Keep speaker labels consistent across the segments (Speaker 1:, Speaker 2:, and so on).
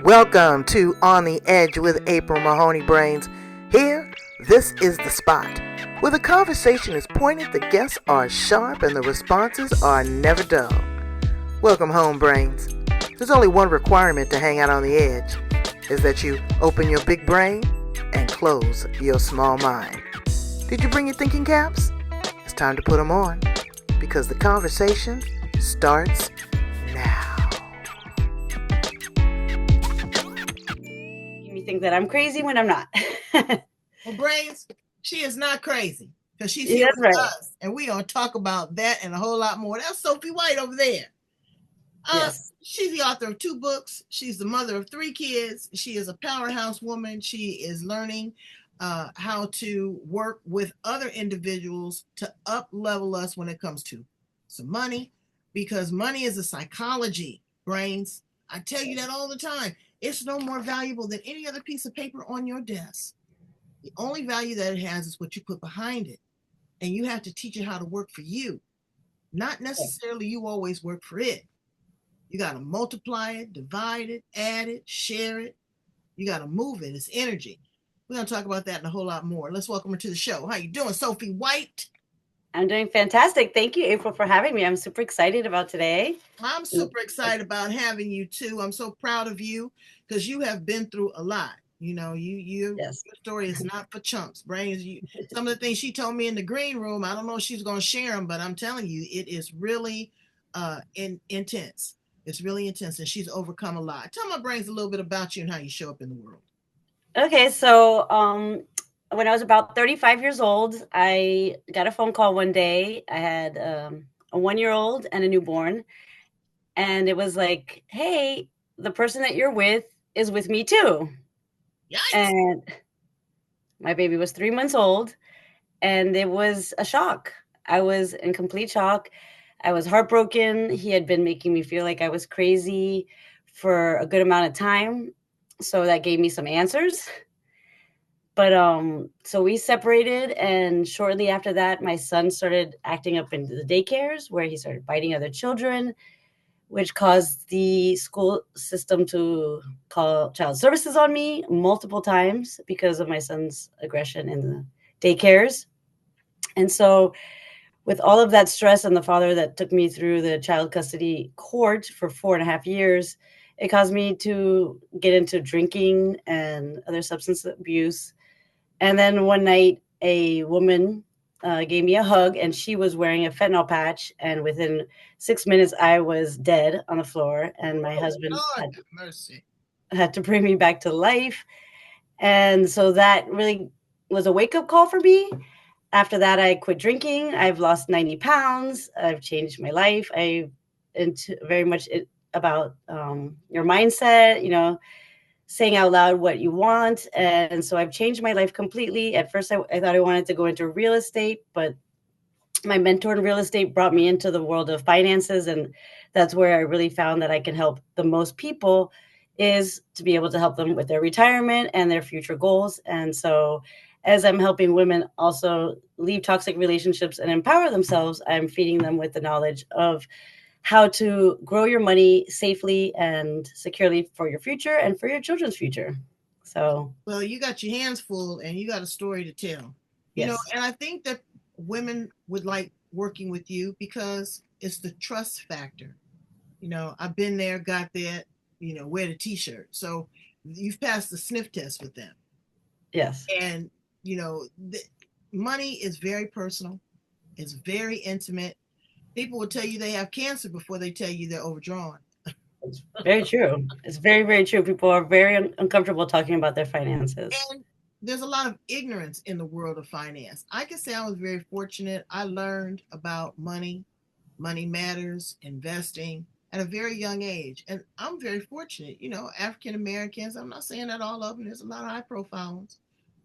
Speaker 1: Welcome to On the Edge with April Mahoney Brains. Here, this is the spot where the conversation is pointed, the guests are sharp, and the responses are never dull. Welcome home, Brains. There's only one requirement to hang out on the edge, is that you open your big brain and close your small mind. Did you bring your thinking caps? It's time to put them on, because the conversation starts now.
Speaker 2: You think that I'm crazy when I'm not.
Speaker 3: Well, Brains, she is not crazy because she's here with us, and we gonna talk about that and a whole lot more. That's Sophie White over there.
Speaker 2: Yes.
Speaker 3: She's the author of 2 books. She's the mother of 3 kids. She is a powerhouse woman. She is learning how to work with other individuals to up level us when it comes to some money, because money is a psychology, Brains. I tell you that all the time. It's no more valuable than any other piece of paper on your desk. The only value that it has is what you put behind it. And you have to teach it how to work for you. Not necessarily you always work for it. You got to multiply it, divide it, add it, share it. You got to move it. It's energy. We're going to talk about that and a whole lot more. Let's welcome her to the show. How you doing, Sophie White?
Speaker 2: I'm doing fantastic. Thank you, April, for having me. I'm super excited about today.
Speaker 3: I'm super excited about having you too. I'm so proud of you because you have been through a lot. You know, your story is not for chumps. Brains, some of the things she told me in the green room, I don't know if she's going to share them, but I'm telling you, it is really intense. It's really intense, and she's overcome a lot. Tell my Brains a little bit about you and how you show up in the world.
Speaker 2: Okay, so when I was about 35 years old, I got a phone call one day. I had a 1-year-old and a newborn, and it was like, "Hey, the person that you're with is with me too."
Speaker 3: Yikes.
Speaker 2: And my baby was 3 months old, and it was a shock. I was in complete shock. I was heartbroken. He had been making me feel like I was crazy for a good amount of time. So that gave me some answers. But so we separated, and shortly after that, my son started acting up in the daycares where he started biting other children, which caused the school system to call child services on me multiple times because of my son's aggression in the daycares. And so with all of that stress and the father that took me through the child custody court for 4.5 years, it caused me to get into drinking and other substance abuse. And then one night, a woman gave me a hug, and she was wearing a fentanyl patch. And within 6 minutes, I was dead on the floor. And my husband had to bring me back to life. And so that really was a wake-up call for me. After that, I quit drinking. I've lost 90 pounds. I've changed my life. I into very much about your mindset, saying out loud what you want. And so I've changed my life completely. At first, I thought I wanted to go into real estate, but my mentor in real estate brought me into the world of finances. And that's where I really found that I can help the most people, is to be able to help them with their retirement and their future goals. And so as I'm helping women also leave toxic relationships and empower themselves, I'm feeding them with the knowledge of how to grow your money safely and securely for your future and for your children's future. So,
Speaker 3: well, you got your hands full and you got a story to tell. You know, and I think that women would like working with you because it's the trust factor. You know, I've been there, got that, wear the t-shirt. So you've passed the sniff test with them.
Speaker 2: Yes.
Speaker 3: And, money is very personal. It's very intimate. People will tell you they have cancer before they tell you they're overdrawn.
Speaker 2: It's very true. It's very, very true. People are very uncomfortable talking about their finances.
Speaker 3: And there's a lot of ignorance in the world of finance. I can say I was very fortunate. I learned about money matters, investing at a very young age. And I'm very fortunate, African Americans, I'm not saying that all of them, there's a lot of high profile ones,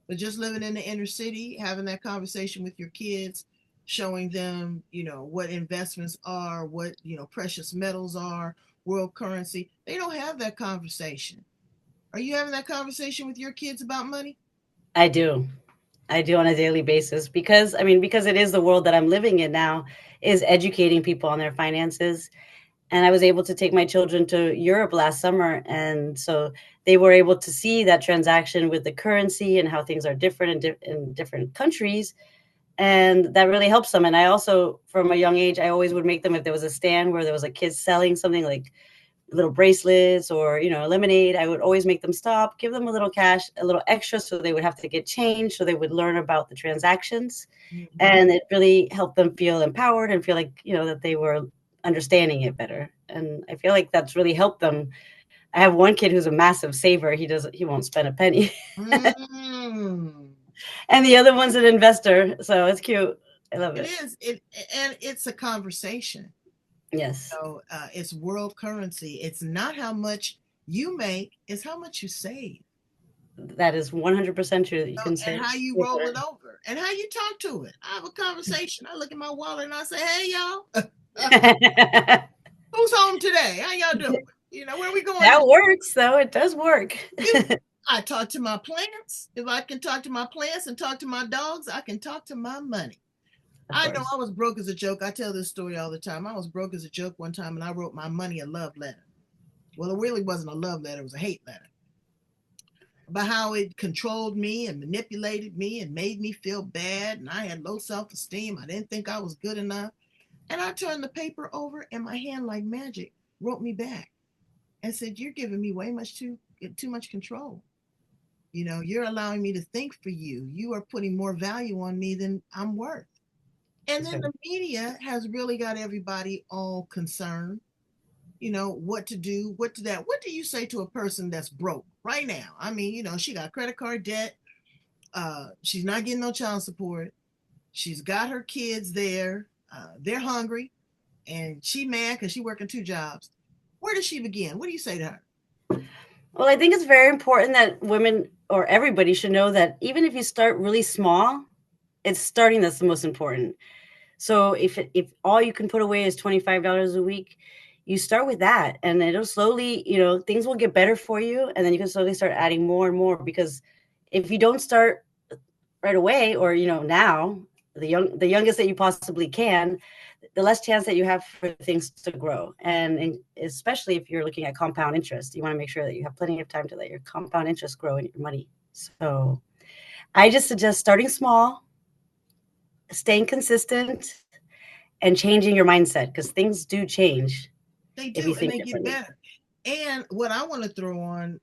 Speaker 3: but just living in the inner city, having that conversation with your kids, showing them, what investments are, what, precious metals are, world currency. They don't have that conversation. Are you having that conversation with your kids about money?
Speaker 2: I do. I do on a daily basis because it is the world that I'm living in now, is educating people on their finances. And I was able to take my children to Europe last summer. And so they were able to see that transaction with the currency and how things are different in different countries. And that really helps them. And I also, from a young age, I always would make them, if there was a stand where there was a kid selling something like little bracelets or, lemonade, I would always make them stop, give them a little cash, a little extra, so they would have to get change, so they would learn about the transactions.
Speaker 3: Mm-hmm.
Speaker 2: And it really helped them feel empowered and feel like, that they were understanding it better. And I feel like that's really helped them. I have one kid who's a massive saver. He won't spend a penny. And the other one's an investor. So it's cute. I love it.
Speaker 3: It is. And it's a conversation.
Speaker 2: Yes.
Speaker 3: So it's world currency. It's not how much you make, it's how much you save.
Speaker 2: That is 100% true. You can say,
Speaker 3: and how you roll it over and how you talk to it. I have a conversation. I look at my wallet and I say, hey, y'all, who's home today? How y'all doing? Where are we going?
Speaker 2: That works, though. It does work.
Speaker 3: I talk to my plants. If I can talk to my plants and talk to my dogs, I can talk to my money. I know I was broke as a joke. I tell this story all the time. I was broke as a joke one time, and I wrote my money a love letter. Well, it really wasn't a love letter. It was a hate letter about how it controlled me and manipulated me and made me feel bad. And I had low self-esteem. I didn't think I was good enough. And I turned the paper over, and my hand, like magic, wrote me back and said, you're giving me way too much control. You're allowing me to think for you. You are putting more value on me than I'm worth. And then the media has really got everybody all concerned, what to do, what to that. What do you say to a person that's broke right now? I mean, she got credit card debt. She's not getting no child support. She's got her kids there. They're hungry, and she mad because she's working 2 jobs. Where does she begin? What do you say to her?
Speaker 2: Well, I think it's very important that women or everybody should know that even if you start really small, it's starting that's the most important. So if all you can put away is $25 a week, you start with that, and it'll slowly, things will get better for you, and then you can slowly start adding more and more. Because if you don't start right away, or now, the youngest that you possibly can, the less chance that you have for things to grow. And especially if you're looking at compound interest, you want to make sure that you have plenty of time to let your compound interest grow in your money. So I just suggest starting small, staying consistent, and changing your mindset, because things do change.
Speaker 3: They do, and they get better. And what I want to throw on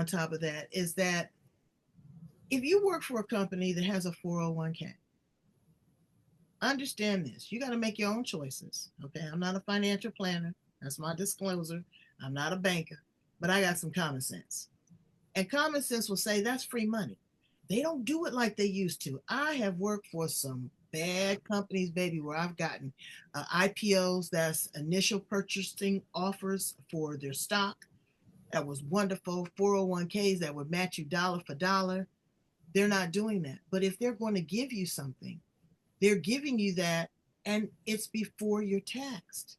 Speaker 3: top of that is that if you work for a company that has a 401k, understand this. You got to make your own choices. Okay. I'm not a financial planner. That's my disclosure. I'm not a banker, but I got some common sense. And common sense will say that's free money. They don't do it like they used to. I have worked for some bad companies, baby, where I've gotten IPOs, that's initial purchasing offers for their stock. That was wonderful. 401ks that would match you dollar for dollar. They're not doing that. But if they're going to give you something, they're giving you that, and it's before you're taxed.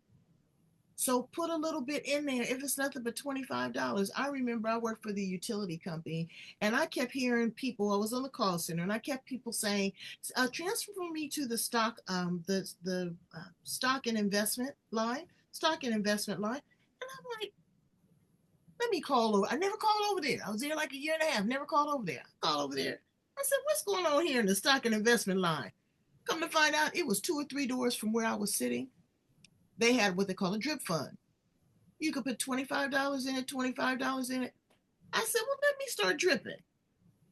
Speaker 3: So put a little bit in there. If it's nothing but $25. I remember I worked for the utility company, and I kept hearing people, I was on the call center, and I kept people saying, transfer me to the stock, stock and investment line. And I'm like, let me call over. I never called over there. I was there like a year and a half, never called over there. I called over there. I said, what's going on here in the stock and investment line? Come to find out, it was 2 or 3 doors from where I was sitting. They had what they call a drip fund. You could put $25 in it, $25 in it. I said, well, let me start dripping.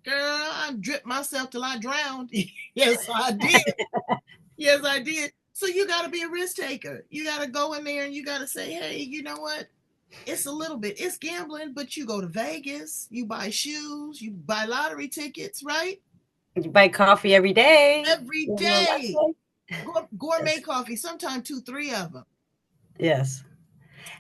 Speaker 3: Girl, I dripped myself till I drowned. Yes, I did. Yes, I did. So you got to be a risk taker. You got to go in there and you got to say, hey, you know what? It's a little bit, it's gambling, but you go to Vegas, you buy shoes, you buy lottery tickets, right?
Speaker 2: You buy coffee every day.
Speaker 3: Every day. Gourmet coffee, sometimes 2, 3 of them.
Speaker 2: Yes.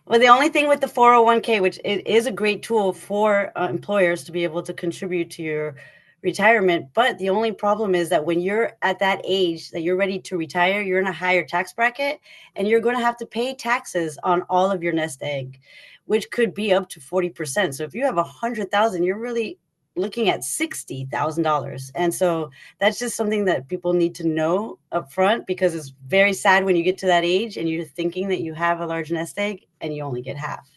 Speaker 2: Well, the only thing with the 401k, which it is a great tool for employers to be able to contribute to your retirement, but the only problem is that when you're at that age that you're ready to retire, you're in a higher tax bracket, and you're going to have to pay taxes on all of your nest egg, which could be up to 40%. So if you have 100,000, you're really looking at $60,000. And so that's just something that people need to know up front, because it's very sad when you get to that age and you're thinking that you have a large nest egg and you only get half.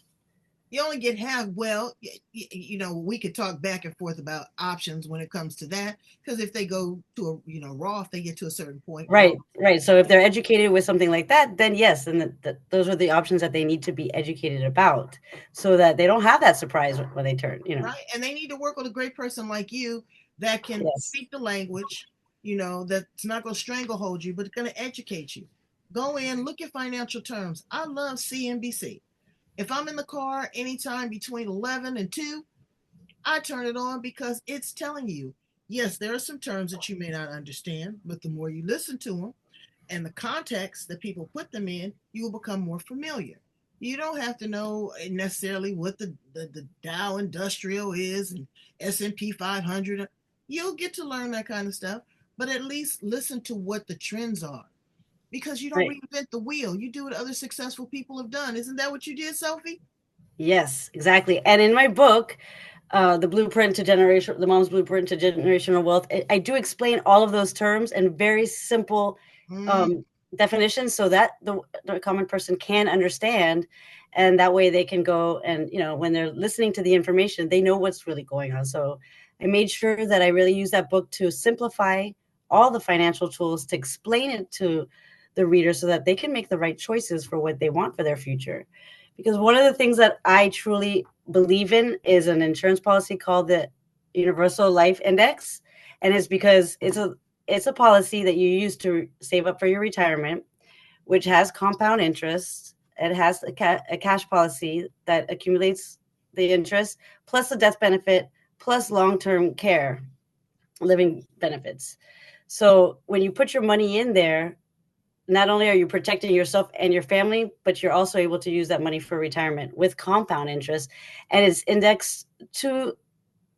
Speaker 3: You only get half. Well, we could talk back and forth about options when it comes to that, because if they go to a, Roth, they get to a certain point.
Speaker 2: Right, right. So if they're educated with something like that, then yes, then those are the options that they need to be educated about, so that they don't have that surprise when they turn.
Speaker 3: Right, and they need to work with a great person like you that can
Speaker 2: Yes.
Speaker 3: speak the language. That's not going to stranglehold you, but going to educate you. Go in, look at financial terms. I love CNBC. If I'm in the car anytime between 11 and 2, I turn it on because it's telling you, yes, there are some terms that you may not understand, but the more you listen to them and the context that people put them in, you will become more familiar. You don't have to know necessarily what the Dow Industrial is and S&P 500. You'll get to learn that kind of stuff, but at least listen to what the trends are, because you don't
Speaker 2: Right.
Speaker 3: reinvent the wheel. You do what other successful people have done. Isn't that what you did, Sophie?
Speaker 2: Yes, exactly. And in my book, the mom's blueprint to generational wealth, I do explain all of those terms in very simple
Speaker 3: Mm,
Speaker 2: um, definitions, so that the common person can understand, and that way they can go and, when they're listening to the information, they know what's really going on. So I made sure that I really use that book to simplify all the financial tools, to explain it to the reader so that they can make the right choices for what they want for their future. Because one of the things that I truly believe in is an insurance policy called the Universal Life Index, and it's because it's a policy that you use to save up for your retirement, which has compound interest. It has a cash policy that accumulates the interest, plus the death benefit, plus long-term care living benefits. So when you put your money in there, not only are you protecting yourself and your family, but you're also able to use that money for retirement with compound interest, and it's indexed to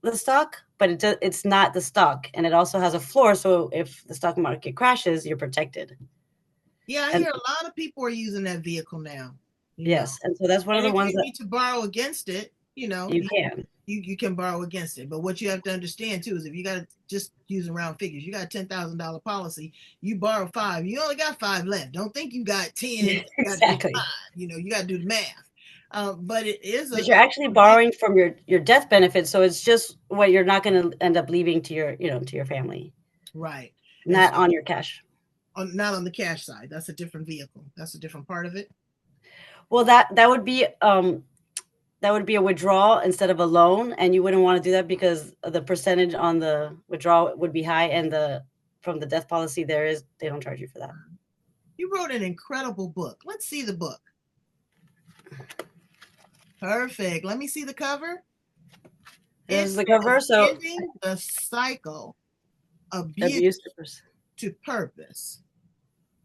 Speaker 2: the stock, but it's not the stock, and it also has a floor. So if the stock market crashes, you're protected.
Speaker 3: yeah, I
Speaker 2: And
Speaker 3: hear a lot of people are using that vehicle now. You know,
Speaker 2: yes, and so that's one of
Speaker 3: and
Speaker 2: the
Speaker 3: if
Speaker 2: ones
Speaker 3: you
Speaker 2: that
Speaker 3: need to borrow against it,
Speaker 2: you can.
Speaker 3: you can borrow against it. But what you have to understand too is, if you got to just using round figures, you got a $10,000 policy, you borrow five, you only got five left. Don't think you got 10, you got to do
Speaker 2: Exactly.
Speaker 3: five. You got to do the math. But it is
Speaker 2: But you're actually borrowing from your death benefit, so it's just what you're not going to end up leaving to your family,
Speaker 3: right, and
Speaker 2: not
Speaker 3: so
Speaker 2: on your cash.
Speaker 3: not on the cash side. That's a different vehicle. That's a different part of it.
Speaker 2: Well, that would be a withdrawal instead of a loan, and you wouldn't want to do that because the percentage on the withdrawal would be high, and from the death policy they don't charge you for that.
Speaker 3: You wrote an incredible book. Let's see the book. Perfect. Let me see the cover.
Speaker 2: This
Speaker 3: It
Speaker 2: is the cover.
Speaker 3: says
Speaker 2: So
Speaker 3: ending the cycle abuse
Speaker 2: abuse.
Speaker 3: to purpose.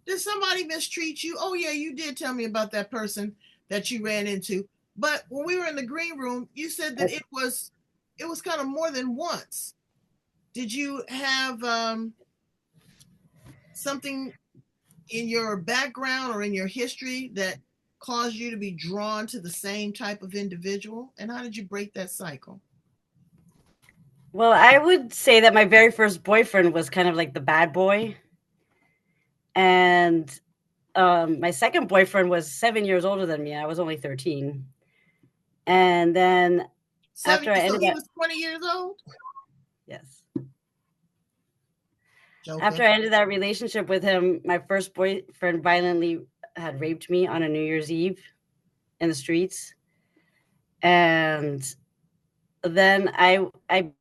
Speaker 3: Did somebody mistreat you? Oh yeah, you did tell me about that person that you ran into. But when we were in the green room, you said that it was kind of more than once. Did you have something in your background or in your history that caused you to be drawn to the same type of individual? And how did you break that cycle?
Speaker 2: Well, I would say that my very first boyfriend was kind of like the bad boy, and my second boyfriend was 7 years older than me. I was only 13, and then after I
Speaker 3: So
Speaker 2: ended
Speaker 3: he
Speaker 2: that,
Speaker 3: was 20 years old?
Speaker 2: yes,
Speaker 3: Joker.
Speaker 2: after I ended that relationship with him, my first boyfriend violently had raped me on a New Year's Eve in the streets, and then I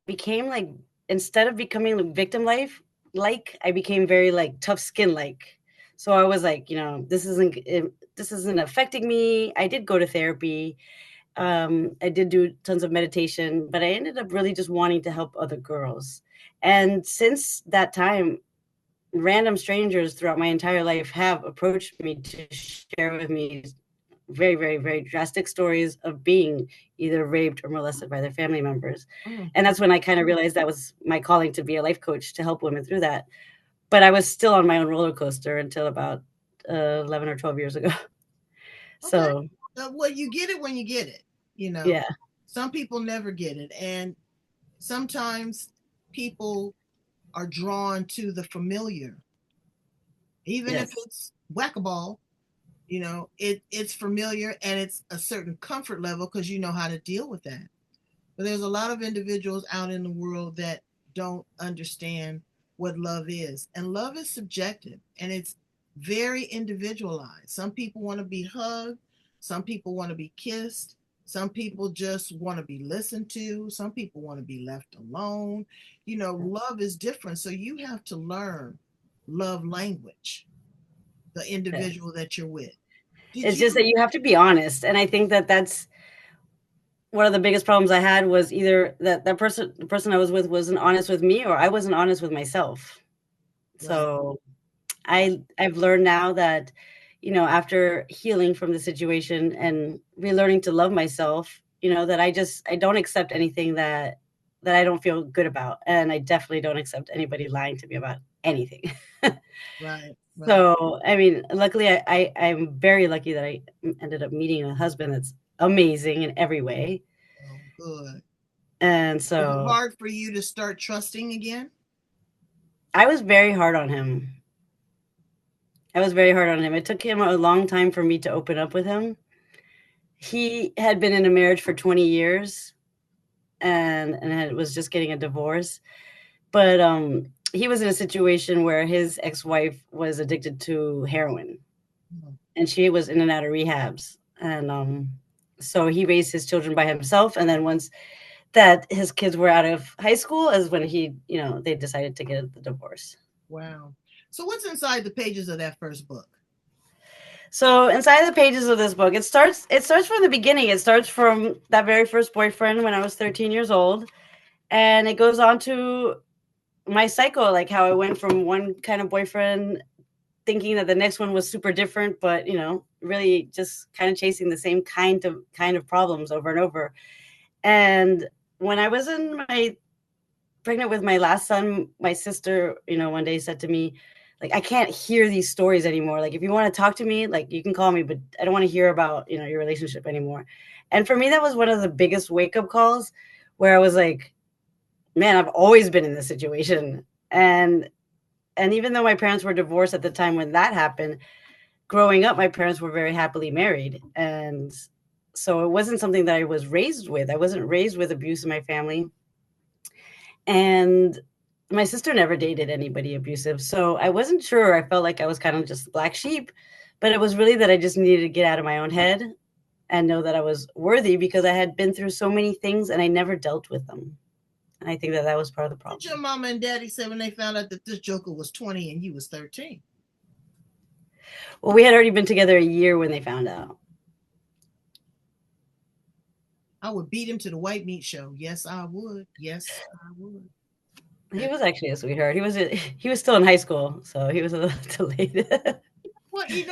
Speaker 2: became like, instead of becoming like victim life, like I became very like tough skin like. So I was like, this isn't affecting me. I did go to therapy. I did do tons of meditation, but I ended up really just wanting to help other girls. And since that time, random strangers throughout my entire life have approached me to share with me very, very, very drastic stories of being either raped or molested by their family members.
Speaker 3: Mm.
Speaker 2: And that's when I kind of realized that was my calling, to be a life coach to help women through that. But I was still on my own roller coaster until about 11 or 12 years ago.
Speaker 3: Okay.
Speaker 2: So,
Speaker 3: Well, you get it when you get it. You know,
Speaker 2: yeah.
Speaker 3: some people never get it. And sometimes people are drawn to the familiar, even if
Speaker 2: Yes.
Speaker 3: it's whack-a-ball. It's familiar and it's a certain comfort level because you know how to deal with that. But there's a lot of individuals out in the world that don't understand what love is. And love is subjective and it's very individualized. Some people want to be hugged, some people want to be kissed, some people just want to be listened to, some people want to be left alone. Love is different. So you have to learn love language, the
Speaker 2: Yes.
Speaker 3: individual that you're with. Did
Speaker 2: It's just
Speaker 3: you?
Speaker 2: that you have to be honest. And I think that that's one of the biggest problems I had was either that the person I was with wasn't honest with me or I wasn't honest with myself.
Speaker 3: Right.
Speaker 2: So
Speaker 3: Right.
Speaker 2: I've learned now that, after healing from the situation and relearning to love myself, that I don't accept anything that I don't feel good about. And I definitely don't accept anybody lying to me about anything.
Speaker 3: Right. Right.
Speaker 2: So, I mean, luckily I'm very lucky that I ended up meeting a husband that's amazing in every way.
Speaker 3: Oh, good.
Speaker 2: And
Speaker 3: Was it
Speaker 2: so
Speaker 3: hard for you to start trusting again?
Speaker 2: I was very hard on him. I was very hard on him. It took him a long time for me to open up with him. He had been in a marriage for 20 years was just getting a divorce. But he was in a situation where his ex-wife was addicted to heroin
Speaker 3: Mm.
Speaker 2: and she was in and out of rehabs. And so he raised his children by himself. And then once that his kids were out of high school is when they decided to get the divorce.
Speaker 3: Wow. So what's inside the pages of that first book?
Speaker 2: So inside the pages of this book, it starts from the beginning. It starts from that very first boyfriend when I was 13 years old, and it goes on to my cycle, like how I went from one kind of boyfriend thinking that the next one was super different, but really just kind of chasing the same kind of problems over and over. And when I was pregnant with my last son, my sister, one day said to me, like, I can't hear these stories anymore. Like, if you want to talk to me, like, you can call me, but I don't want to hear about, your relationship anymore. And for me, that was one of the biggest wake up calls where I was like, man, I've always been in this situation. And even though my parents were divorced at the time when that happened, growing up, my parents were very happily married. And so it wasn't something that I was raised with. I wasn't raised with abuse in my family. And my sister never dated anybody abusive. So I wasn't sure. I felt like I was kind of just black sheep, but it was really that I just needed to get out of my own head and know that I was worthy because I had been through so many things and I never dealt with them. And I think that that was part of the
Speaker 3: What did your
Speaker 2: problem.
Speaker 3: mama and daddy say when they found out that this joker was 20 and you was 13?
Speaker 2: Well, we had already been together a year when they found out.
Speaker 3: I would beat him to the white meat show. Yes, I would. Yes, I would.
Speaker 2: He
Speaker 3: That,
Speaker 2: was actually a sweetheart. He was still in high school, so he was a little delayed.
Speaker 3: well, and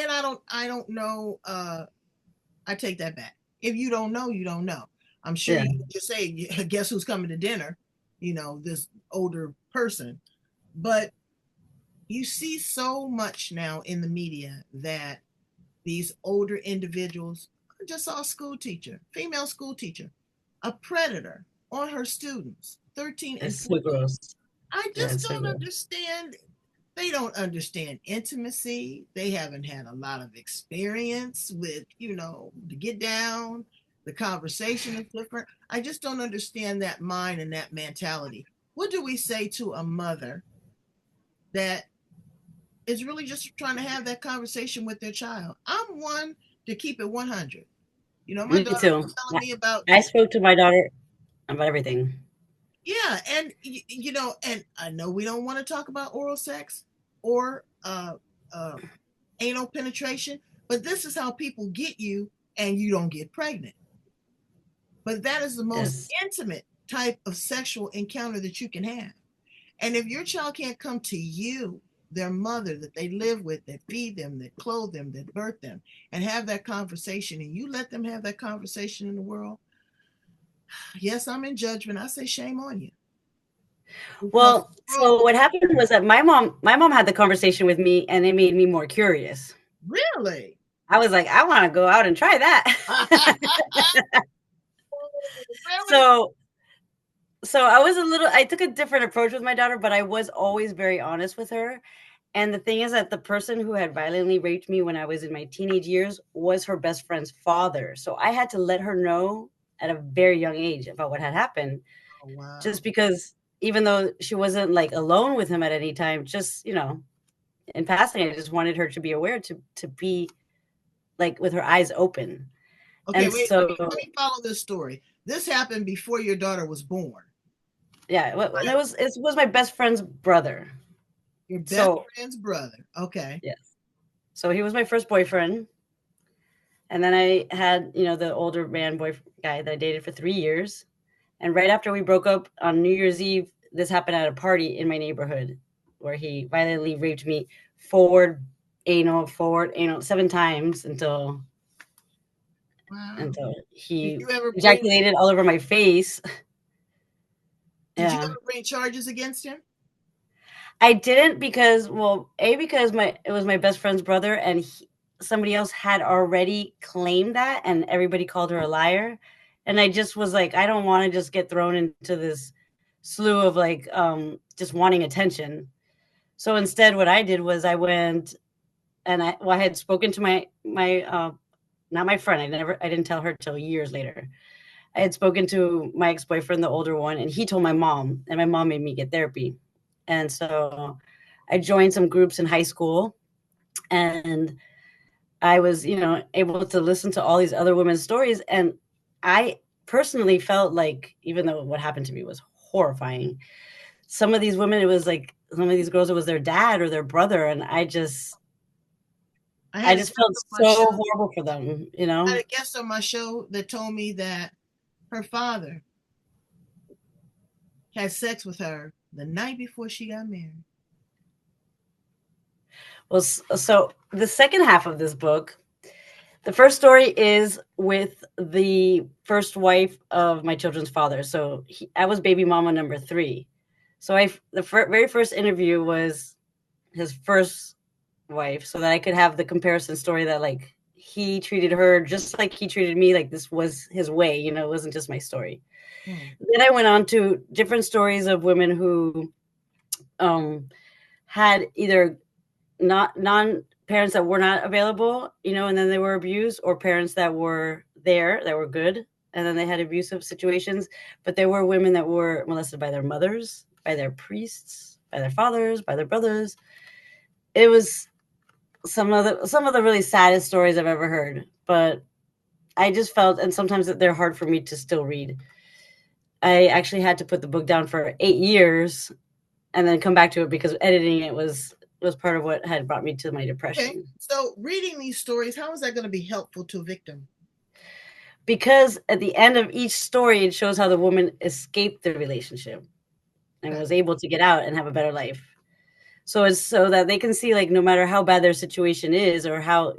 Speaker 3: I don't know. I take that back. If you don't know, you don't know. I'm sure
Speaker 2: Yeah.
Speaker 3: you would just say, guess who's coming to dinner? This older person. But you see so much now in the media that these older individuals, I just saw a school teacher, female school teacher, a predator on her students, 13 and
Speaker 2: It's so
Speaker 3: 14.
Speaker 2: gross.
Speaker 3: I
Speaker 2: Yeah,
Speaker 3: just
Speaker 2: it's so
Speaker 3: don't
Speaker 2: gross.
Speaker 3: understand. They don't understand intimacy. They haven't had a lot of experience with, to get down. The conversation is different. I just don't understand that mind and that mentality. What do we say to a mother that is really just trying to have that conversation with their child? I'm one to keep it 100. My
Speaker 2: Me
Speaker 3: daughter
Speaker 2: too.
Speaker 3: was telling me about,
Speaker 2: I spoke to my daughter about everything.
Speaker 3: yeah, and and I know we don't want to talk about oral sex or uh, anal penetration, but this is how people get you and you don't get pregnant. But that is the most
Speaker 2: Yes.
Speaker 3: intimate type of sexual encounter that you can have. And if your child can't come to you, their mother that they live with, that feed them, that clothe them, that birth them, and have that conversation, and you let them have that conversation in the world, yes, I'm in judgment. I say shame on you. Because
Speaker 2: Well, so what happened was that my mom had the conversation with me and it made me more curious.
Speaker 3: really,
Speaker 2: I was like, I want to go out and try that.
Speaker 3: really,
Speaker 2: So So I took a different approach with my daughter, but I was always very honest with her. And the thing is that the person who had violently raped me when I was in my teenage years was her best friend's father. So I had to let her know at a very young age about what had happened,
Speaker 3: Oh, wow.
Speaker 2: just because even though she wasn't like alone with him at any time, just, in passing, I just wanted her to be aware, to be like with her eyes open.
Speaker 3: Okay,
Speaker 2: And
Speaker 3: wait,
Speaker 2: so,
Speaker 3: let me follow this story. This happened before your daughter was born,
Speaker 2: yeah,
Speaker 3: right?
Speaker 2: it was my best friend's brother.
Speaker 3: Your best
Speaker 2: So,
Speaker 3: friend's brother. Okay.
Speaker 2: yes. So he was my first boyfriend. And then I had, the older man boy guy that I dated for 3 years. And right after we broke up on New Year's Eve, this happened at a party in my neighborhood where he violently raped me forward, anal 7 times
Speaker 3: Wow.
Speaker 2: until
Speaker 3: Did
Speaker 2: he
Speaker 3: you ever bring
Speaker 2: ejaculated all over my face.
Speaker 3: did you
Speaker 2: Yeah.
Speaker 3: ever bring charges against him?
Speaker 2: I didn't because, well, because it was my best friend's brother, and somebody else had already claimed that, and everybody called her a liar. And I just was like, I don't want to just get thrown into this slew of like just wanting attention. So instead, what I did was I went and I had spoken to my not my friend. I didn't tell her till years later. I had spoken to my ex-boyfriend, the older one, and he told my mom, and my mom made me get therapy. And so I joined some groups in high school, and I was, able to listen to all these other women's stories. And I personally felt like, even though what happened to me was horrifying, some of these women, it was like some of these girls, it was their dad or their brother. And
Speaker 3: I
Speaker 2: I
Speaker 3: had a
Speaker 2: just
Speaker 3: guest
Speaker 2: felt
Speaker 3: on my show.
Speaker 2: so horrible for them,
Speaker 3: I had a guest on my show that told me that her father had sex with her the night before she got married.
Speaker 2: Well, so the second half of this book, the first story is with the first wife of my children's father. So I was baby mama number 3. So the very first interview was his first wife, so that I could have the comparison story that like he treated her just like he treated me, like this was his way, it wasn't just my story.
Speaker 3: Hmm.
Speaker 2: Then I went on to different stories of women who had either not non parents that were not available, and then they were abused, or parents that were there that were good, and then they had abusive situations. But there were women that were molested by their mothers, by their priests, by their fathers, by their brothers. It was some of the really saddest stories I've ever heard. But I just felt, and sometimes that they're hard for me to still read. I actually had to put the book down for 8 years and then come back to it because editing it was part of what had brought me to my
Speaker 3: Okay.
Speaker 2: depression.
Speaker 3: So reading these stories, how is that going to be helpful to a victim?
Speaker 2: Because at the end of each story, it shows how the woman escaped the relationship and
Speaker 3: Okay.
Speaker 2: was able to get out and have a better life. So it's so that they can see, like, no matter how bad their situation is or how,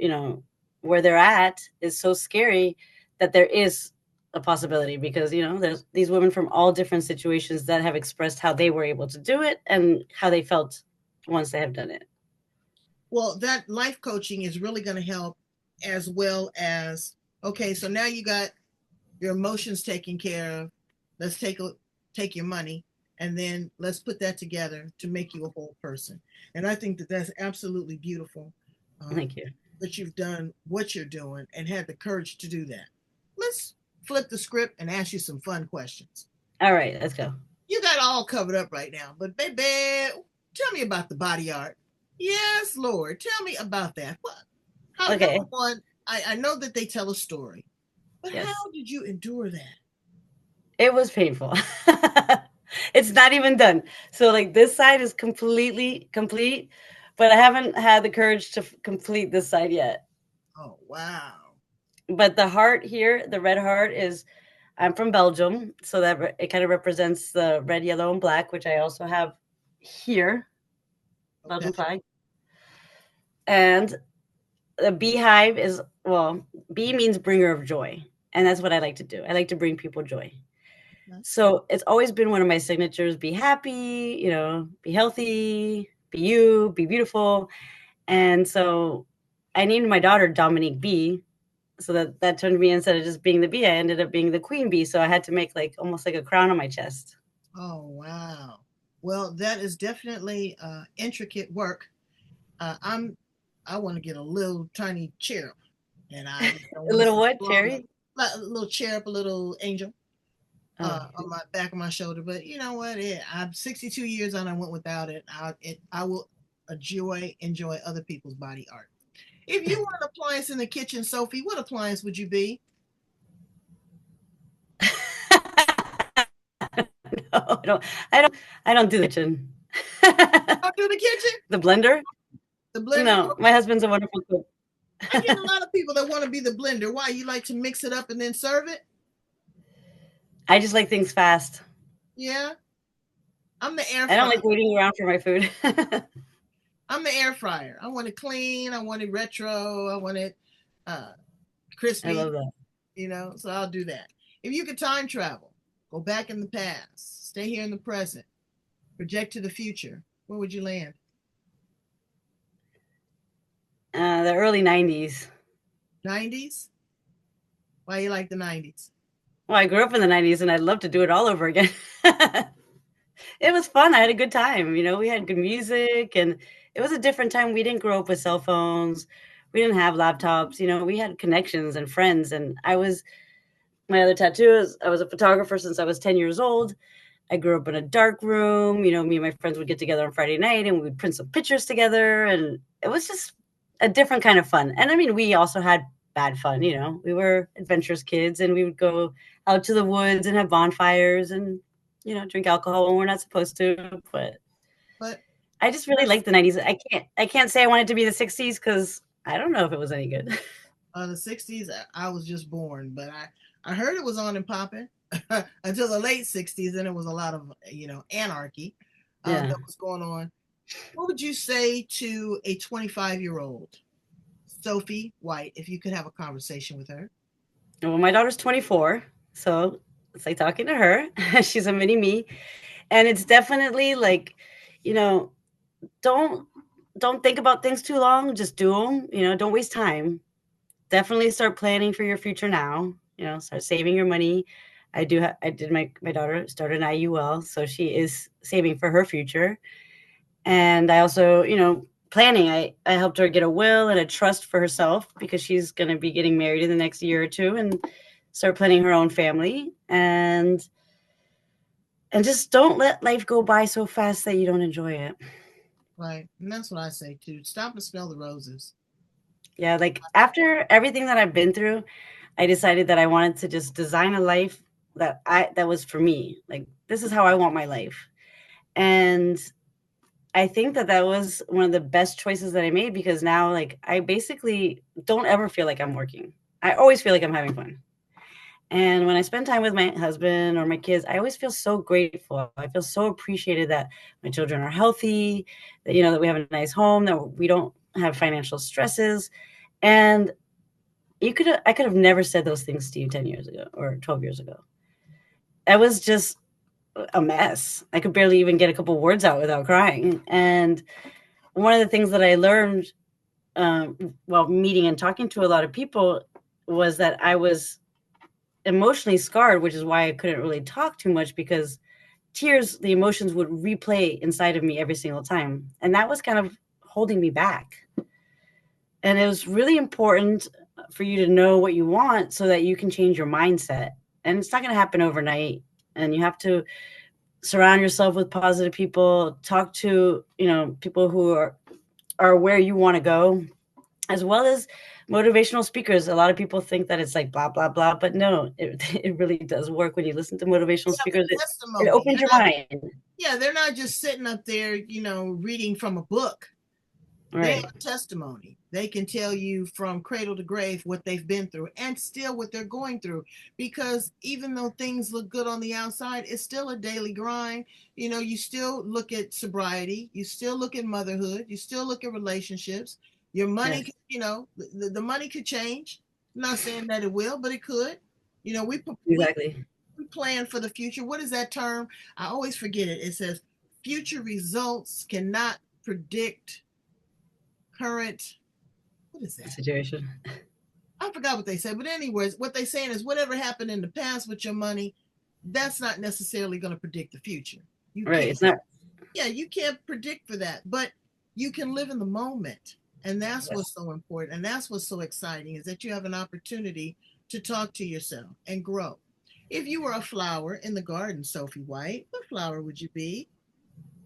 Speaker 2: where they're at is so scary, that there is a possibility, because, there's these women from all different situations that have expressed how they were able to do it and how they felt once they have done it.
Speaker 3: Well, that life coaching is really going to help, as well as, okay, so now you got your emotions taken care of. Let's take your money, and then let's put that together to make you a whole person. And I think that that's absolutely beautiful,
Speaker 2: Thank you.
Speaker 3: that you've done what you're doing and had the courage to do that. Let's flip the script and ask you some fun questions.
Speaker 2: All right, let's go.
Speaker 3: You got all covered up right now, but baby, tell me about the body art. Yes, Lord, tell me about that. What? How?
Speaker 2: Okay.
Speaker 3: Number one, I know that they tell a story, but
Speaker 2: Yes.
Speaker 3: how did you endure that?
Speaker 2: It was painful. It's not even done. So like this side is completely complete, but I haven't had the courage to complete this side yet.
Speaker 3: Oh, wow.
Speaker 2: But the heart here, the red heart, is I'm from Belgium, so that it kind of represents the red, yellow, and black, which I also have here,
Speaker 3: Okay.
Speaker 2: Belgian flag. And the beehive is, well, bee means bringer of joy, and that's what I like to do. I like to bring people joy.
Speaker 3: Okay.
Speaker 2: So it's always been one of my signatures: be happy, be healthy, be you, be beautiful. And so I named my daughter Dominique B. So that turned me, instead of just being the bee, I ended up being the queen bee. So I had to make like almost like a crown on my chest.
Speaker 3: Oh, wow. Well, that is definitely intricate work. I'm I want to get a little tiny cherub, and I don't
Speaker 2: A
Speaker 3: want to
Speaker 2: little
Speaker 3: sit
Speaker 2: what,
Speaker 3: long,
Speaker 2: Cherry?
Speaker 3: like a little cherub, a little angel
Speaker 2: Oh,
Speaker 3: on my back of my shoulder. But you know what? I'm 62 years and I went without it. I will enjoy other people's body art. If you were an appliance in the kitchen, Sophie, what appliance would you be?
Speaker 2: no, I don't do the kitchen.
Speaker 3: I'll do the kitchen,
Speaker 2: The blender?
Speaker 3: the blender.
Speaker 2: No, my husband's a wonderful cook.
Speaker 3: I get a lot of people that want to be the blender. Why? You like to mix it up and then serve it?
Speaker 2: I just like things fast.
Speaker 3: Yeah. I'm the air
Speaker 2: I don't
Speaker 3: fryer.
Speaker 2: like waiting around for my food.
Speaker 3: I'm the air fryer. I want it clean. I want it retro. I want it uh,
Speaker 2: I
Speaker 3: crispy,
Speaker 2: love that.
Speaker 3: so I'll do that. If you could time travel, go back in the past, stay here in the present, project to the future, where would you land?
Speaker 2: The early 90s.
Speaker 3: 90s? Why you like the 90s?
Speaker 2: Well, I grew up in the 90s and I'd love to do it all over again. It was fun. I had a good time. We had good music and it was a different time. We didn't grow up with cell phones. We didn't have laptops. We had connections and friends. And my other tattoo is I was a photographer since I was 10 years old. I grew up in a dark room. Me and my friends would get together on Friday night and we would print some pictures together. And it was just a different kind of fun. And I mean, we also had bad fun. We were adventurous kids and we would go out to the woods and have bonfires and, drink alcohol when we're not supposed to. But
Speaker 3: But
Speaker 2: I just really like the 90s. I can't say I want it to be the 60s because I don't know if it was any good.
Speaker 3: the 60s, I was just born, but I heard it was on and popping until the late 60s, and it was a lot of, anarchy
Speaker 2: Yeah.
Speaker 3: that was going on. What would you say to a 25-year-old Sophie White if you could have a conversation with her?
Speaker 2: Well, my daughter's 24, so it's like talking to her. She's a mini me, and it's definitely like, you know, don't don't think about things too long. Just do them. Don't waste time. Definitely start planning for your future now. Start saving your money. I did my daughter started an IUL, so she is saving for her future. And I also, planning. I helped her get a will and a trust for herself because she's going to be getting married in the next year or two and start planning her own family and just don't let life go by so fast that you don't enjoy it.
Speaker 3: Right. And that's what I say too. Stop and smell the roses.
Speaker 2: Yeah, like after everything that I've been through, I decided that I wanted to just design a life that was for me. Like this is how I want my life. And I think that was one of the best choices that I made because now like I basically don't ever feel like I'm working. I always feel like I'm having fun. And when I spend time with my husband or my kids, I always feel so grateful. I feel so appreciated that my children are healthy, that we have a nice home, that we don't have financial stresses. And I could have never said those things to you 10 years ago or 12 years ago. I was just a mess. I could barely even get a couple words out without crying. And one of the things that I learned while meeting and talking to a lot of people was that I was emotionally scarred, which is why I couldn't really talk too much because the emotions would replay inside of me every single time. And that was kind of holding me back. And it was really important for you to know what you want so that you can change your mindset. And it's not going to happen overnight. And you have to surround yourself with positive people, talk to, people who are where you want to go, as well as motivational speakers. A lot of people think that it's like blah, blah, blah, but no, it really does work when you listen to motivational
Speaker 3: Yeah, the
Speaker 2: speakers. It
Speaker 3: testimony.
Speaker 2: opens your mind.
Speaker 3: They're not just sitting up there, reading from a book. They
Speaker 2: Right.
Speaker 3: have testimony. They can tell you from cradle to grave what they've been through and still what they're going through. Because even though things look good on the outside, it's still a daily grind. You still look at sobriety, you still look at motherhood, you still look at relationships. Your money,
Speaker 2: Yes.
Speaker 3: the money could change. I'm not saying that it will, but it could.
Speaker 2: Exactly.
Speaker 3: We plan for the future. What is that term? I always forget it. It says future results cannot predict current, what is that?
Speaker 2: Situation.
Speaker 3: I forgot what they said, but anyways, what they saying is whatever happened in the past with your money, that's not necessarily going to predict the future. You
Speaker 2: Right.
Speaker 3: can't.
Speaker 2: It's not.
Speaker 3: Yeah, you can't predict for that, but you can live in the moment. And that's
Speaker 2: Yes.
Speaker 3: what's so important. And that's what's so exciting is that you have an opportunity to talk to yourself and grow. If you were a flower in the garden, Sophie White, what flower would you be?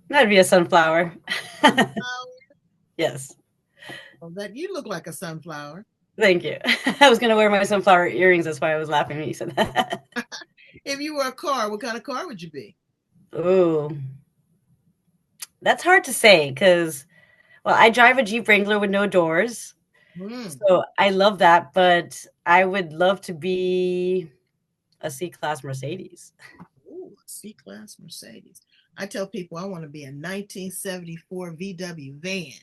Speaker 2: That'd be a sunflower.
Speaker 3: Sunflower?
Speaker 2: Yes.
Speaker 3: Well, that you look like a sunflower.
Speaker 2: Thank you. I was gonna wear my sunflower earrings. That's why I was laughing when you said that.
Speaker 3: If you were a car, what kind of car would you be?
Speaker 2: Ooh, that's hard to say because, well, I drive a Jeep Wrangler with no doors,
Speaker 3: Hmm.
Speaker 2: so I love that. But I would love to be a C-class Mercedes.
Speaker 3: Ooh, a C-Class Mercedes. I tell people I want to be a 1974 VW van.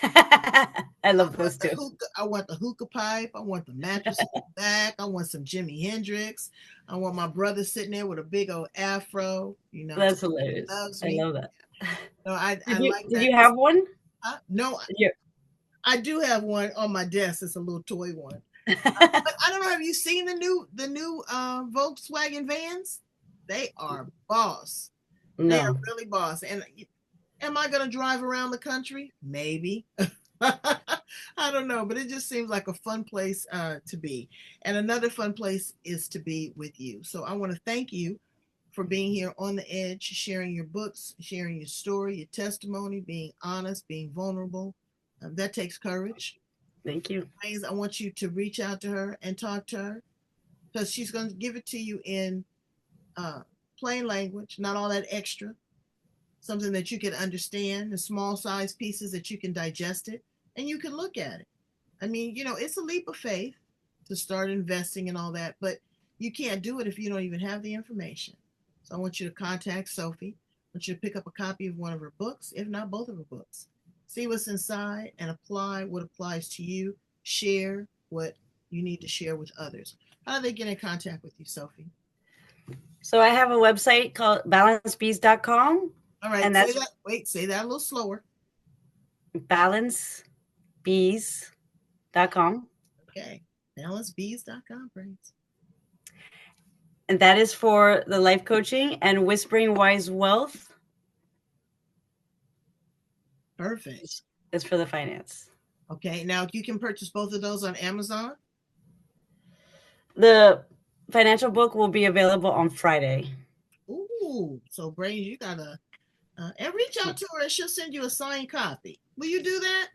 Speaker 2: I
Speaker 3: I
Speaker 2: love
Speaker 3: want
Speaker 2: those
Speaker 3: the
Speaker 2: two.
Speaker 3: hookah. I want the hookah pipe. I want the mattress in the back. I want some Jimi Hendrix. I want my brother sitting there with a big old afro.
Speaker 2: That's
Speaker 3: Telling me he
Speaker 2: hilarious.
Speaker 3: loves
Speaker 2: I
Speaker 3: me.
Speaker 2: love that.
Speaker 3: No, I
Speaker 2: Did you
Speaker 3: like
Speaker 2: did
Speaker 3: that.
Speaker 2: you have one?
Speaker 3: No,
Speaker 2: Did you?
Speaker 3: I do have one on my desk. It's a little toy one. But I don't know. Have you seen the new Volkswagen vans? They are boss. They are
Speaker 2: No.
Speaker 3: really boss. And am I going to drive around the country? Maybe. I don't know, but it just seems like a fun place to be. And another fun place is to be with you. So I want to thank you for being here on the edge, sharing your books, sharing your story, your testimony, being honest, being vulnerable. That takes courage.
Speaker 2: Thank you.
Speaker 3: I want you to reach out to her and talk to her because she's going to give it to you in uh, plain language, not all that extra, something that you can understand, the small size pieces that you can digest it and you can look at it. I mean, it's a leap of faith to start investing and all that, but you can't do it if you don't even have the information. So I want you to contact Sophie. I want you to pick up a copy of one of her books, if not both of her books. See what's inside and apply what applies to you. Share what you need to share with others. How do they get in contact with you, Sophie?
Speaker 2: So I have a website called balancebees.com,
Speaker 3: All right,
Speaker 2: and
Speaker 3: say
Speaker 2: that's
Speaker 3: that. Wait, say that a little slower.
Speaker 2: balancebees.com.
Speaker 3: Okay. Balancebees.com, friends.
Speaker 2: And that is for the life coaching, and Whispering Wise Wealth
Speaker 3: Perfect.
Speaker 2: is for the finance.
Speaker 3: Okay. Now you can purchase both of those on Amazon.
Speaker 2: The financial book will be available on Friday.
Speaker 3: Ooh, so Brains, you gotta and reach out to her and she'll send you a signed copy. Will you do that?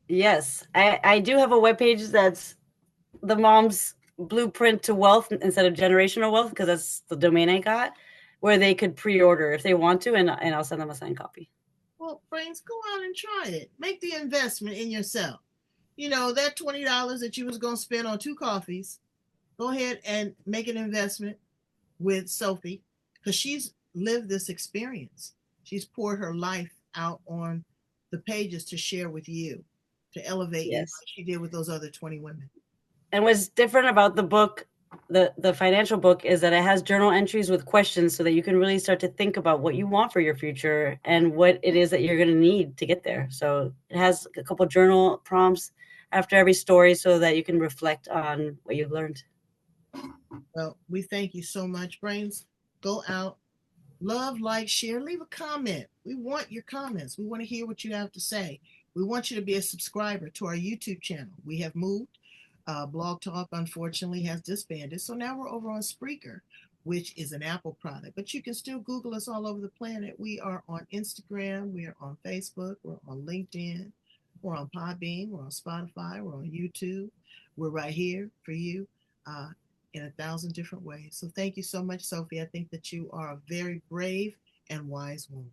Speaker 2: Yes, I do have a webpage that's the mom's blueprint to wealth instead of generational wealth, because that's the domain I got, where they could pre-order if they want to, and I'll send them a signed copy.
Speaker 3: Well, Brains, go out and try it. Make the investment in yourself. That $20 that you was gonna spend on two coffees, go ahead and make an investment with Sophie because she's lived this experience. She's poured her life out on the pages to share with you, to elevate you
Speaker 2: Yes.
Speaker 3: like she did with those other 20 women.
Speaker 2: And what's different about the book, the financial book, is that it has journal entries with questions so that you can really start to think about what you want for your future and what it is that you're going to need to get there. So it has a couple journal prompts after every story so that you can reflect on what you've learned.
Speaker 3: Well, we thank you so much, Brains. Go out, love, like, share, leave a comment. We want your comments. We want to hear what you have to say. We want you to be a subscriber to our YouTube channel. We have moved. Blog Talk, unfortunately, has disbanded. So now we're over on Spreaker, which is an Apple product. But you can still Google us all over the planet. We are on Instagram. We are on Facebook. We're on LinkedIn. We're on Podbean. We're on Spotify. We're on YouTube. We're right here for you uh, in 1,000 different ways. So thank you so much, Sophie. I think that you are a very brave and wise woman.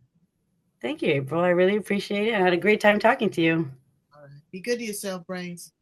Speaker 2: Thank you, April. I really appreciate it. I had a great time talking to you.
Speaker 3: All right. Be good to yourself, Brains.